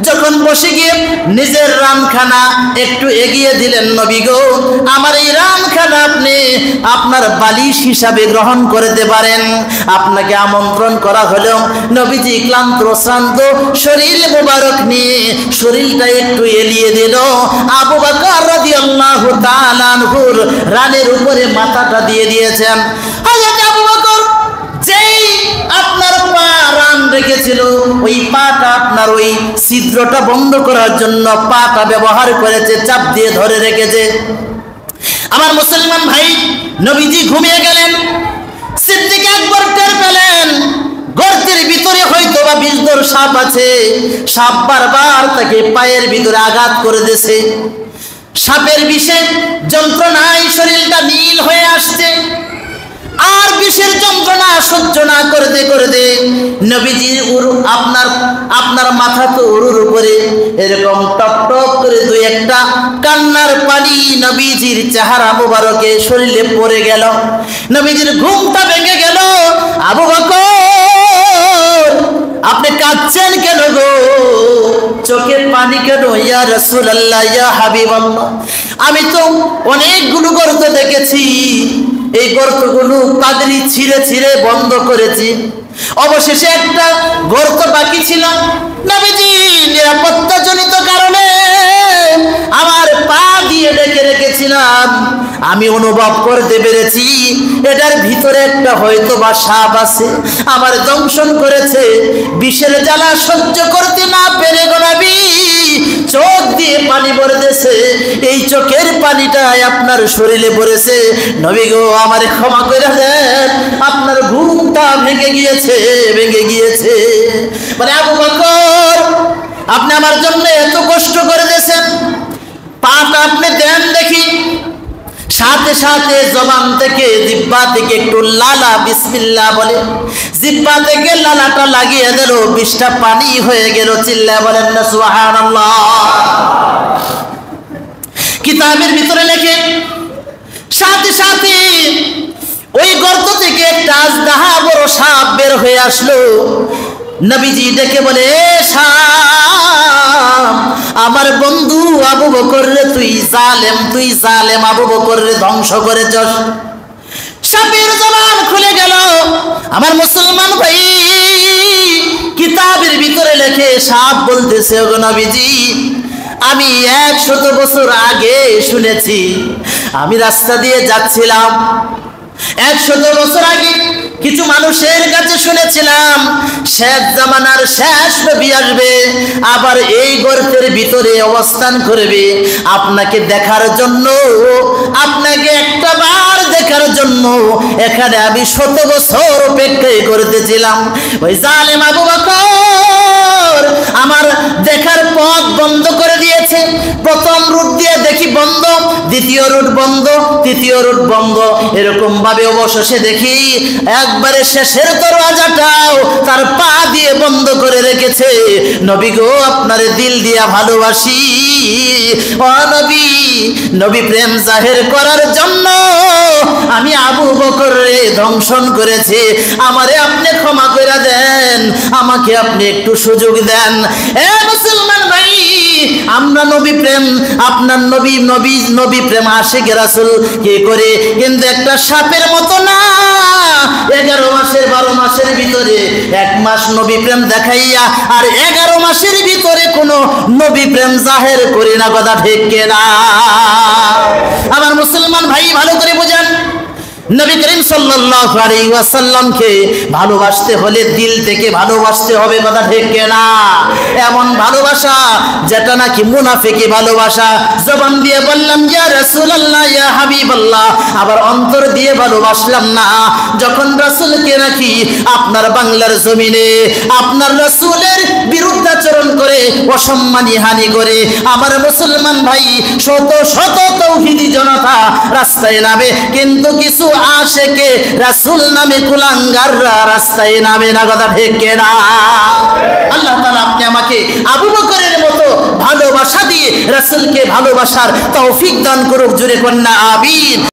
যখন বসে গিয়ে নিজের রানখানা একটু এগিয়ে দিলেন, নবী গো আমার এই রানখানা আপনি আপনার বালিশ হিসাবে গ্রহণ করতে পারেন, আপনাকে আমন্ত্রণ করা হলো। নবীজি ক্লান্ত শ্রান্ত শরীর মোবারক নিয়ে শরীরটা একটু এলিয়ে দিল। আবু বকর রাদিয়াল্লাহু তাআলা আনহুর রানের উপরে মাথাটা দিয়ে দিয়েছেন। হযরত আবু বকর যেই আপনার পা রান রেখেছিল, ওই পাটা আপনার ওই ছিদ্রটা বন্ধ করার জন্য পাটা ব্যবহার করেছে, চাপ দিয়ে ধরে রেখেছে। আমার মুসলমান ভাই, নবীজি ঘুমিয়ে গেলেন। সিদ্দিক আকবর টের পেলেন গর্তের ভিতরে হয়তো বা বিষধর সাপ আছে। সাপ বারবার তাকে পায়ের ভিতরে আঘাত করে দিয়েছে। সাপের বিষে যন্ত্রণায় শরীরটা নীল হয়ে আসছে। আর বিষের যন্ত্রণা সহ্য না করতে করতে নবীজির আপনার মাথা তো উরুর উপরে এরকম টপ টপ করে দুই একটা কান্নার পানি নবীজির চেহারা মুবারকে শরীরে পড়ে গেল। নবীজির ঘুমটা ভেঙে গেল। আবু বকর, আপনি কাঁদছেন কেন গো? চোখের পানি কেন? ইয়া রাসূলুল্লাহ, ইয়া হাবিবাল্লাহ, আমি তো অনেকগুলো গর্ত দেখেছি, এই গর্তগুলো পাগড়ি ছিঁড়ে ছিঁড়ে বন্ধ করেছি, অবশেষে একটা গর্ত বাকি ছিল। নবীজি নিরাপত্তাজনিত কারণে আমার পা দিয়ে ঢেকে রেখেছিলাম। আমি অনুভব করতে পেরেছি এটার ভিতরে একটা হয়তো বা সাপ আছে, আমার দংশন করেছে। বিষের জ্বালা সহ্য করতে না পেরে গো নবী চোখ দিয়ে পানি পড়তেছে, এই চোখের পানিটাই আপনার শরীরে পড়েছে। নবী গো, আমার ক্ষমা করে দেন, আপনার ঘুমটা ভেঙে গিয়েছে। মানে আবু বকর, আপনি আমার জন্য এত কষ্ট করে দিয়েছেন, পাটা আপনি দেন দেখি। সাথে সাথে জবান থেকে জিহ্বা থেকে একটু লালা বিসমিল্লাহ বলে জিহ্বা থেকে লালাটা লাগিয়ে দিল, বিষটা পানি হয়ে গেল। চিল্লা বলেন না সুবহানাল্লাহ। কিতাবের ভিতরে লেখে সাথে সাথে ওই গর্ত থেকে একটা আজদাহা বড় সাপ বের হয়ে আসলো। নবীজি ডেকে বলে, এ সাপ, আমার বন্ধু আবু বকর রে তুই জালেম আবু বকর রে ধ্বংস করেছস। সাপের জবান খুলে গেল। আমার মুসলমান ভাই, কিতাবের ভিতরে লেখে সাপ বলতেছে, ওগো নবীজি, আমি 100 বছর আগে শুনেছি, আমি রাস্তা দিয়ে যাচ্ছিলাম, 100 বছর আগে কিছু মানুষের কাছে শুনেছিলাম শেষ জামানার শেষ নবী আসবে, আবার এই গর্তের ভিতরে অবস্থান করবে আপনাকে দেখার জন্য, আপনাকে একটা বার দেখার জন্য এখানে আমি 100 বছর অপেক্ষা করতেছিলাম। ওই জালেম আবু বকর আমার দেখার পথ বন্ধ করে দিয়েছে। প্রথম রুট দিয়ে দেখি বন্ধ, দ্বিতীয় রুট বন্ধ, তৃতীয় রুট বন্ধ, এরকম ভাবে অবশেষে দেখি একবারে শেষের দরওয়াজাটাও তার পা দিয়ে বন্ধ করে রেখেছে। নবী গো, আপনার দিল দিয়া ভালোবাসি, ও নবী, নবী প্রেম জাহির করার জন্য আমি আবু বকর রে ধ্বংসন করেছি, আমারে আপনি ক্ষমা করে দেন, আমাকে আপনি একটু সুযোগ দেন। এ মুসলমান ভাই, আমরা নবী প্রেম, আপনার নবী প্রেম আশিক রাসূল কি করে, কিন্তু একটা সাপের মতো না। 11 মাসের 12 মাসের ভিতরে 1 মাস নবী প্রেম দেখাইয়া আর 11 মাসের ভিতরে কোন নবী প্রেম জাহির করি না, কথা ঠিক কিনা? আমার মুসলমান ভাই, ভালো করে বুঝেন, নবী করিম সাল্লাল্লাহু আলাইহি ওয়াসাল্লামকে ভালোবাসতে হলে দিল থেকে ভালোবাসতে হবে, কথা ঠিক কিনা? এমন ভালোবাসা যেটা নাকি মুনাফিকি ভালোবাসা। জবান দিয়ে বললাম ইয়া রাসূলুল্লাহ, ইয়া হাবিবাল্লাহ, আবার অন্তর দিয়ে ভালোবাসলাম না। যখন রাসূলকে নাকি আপনার বাংলার জমিনে আপনার রাসূলের বিরুদ্ধাচরণ করে, অসম্মানী হানি করে, আমার মুসলমান ভাই শত শত তাওহীদি জনতা রাস্তায় নামে, কিন্তু কিছু আশেকে রাসূল নামে কুলাঙ্গাররা রাস্তায় নামে না, কথা ঠিক কিনা? আল্লাহ তাআলা আপনি আমাকে আবু বকরের মতো ভালোবাসা দিয়ে রাসূলকে ভালোবাসার তৌফিক দান করুক, জোরে কন্যা আমিন।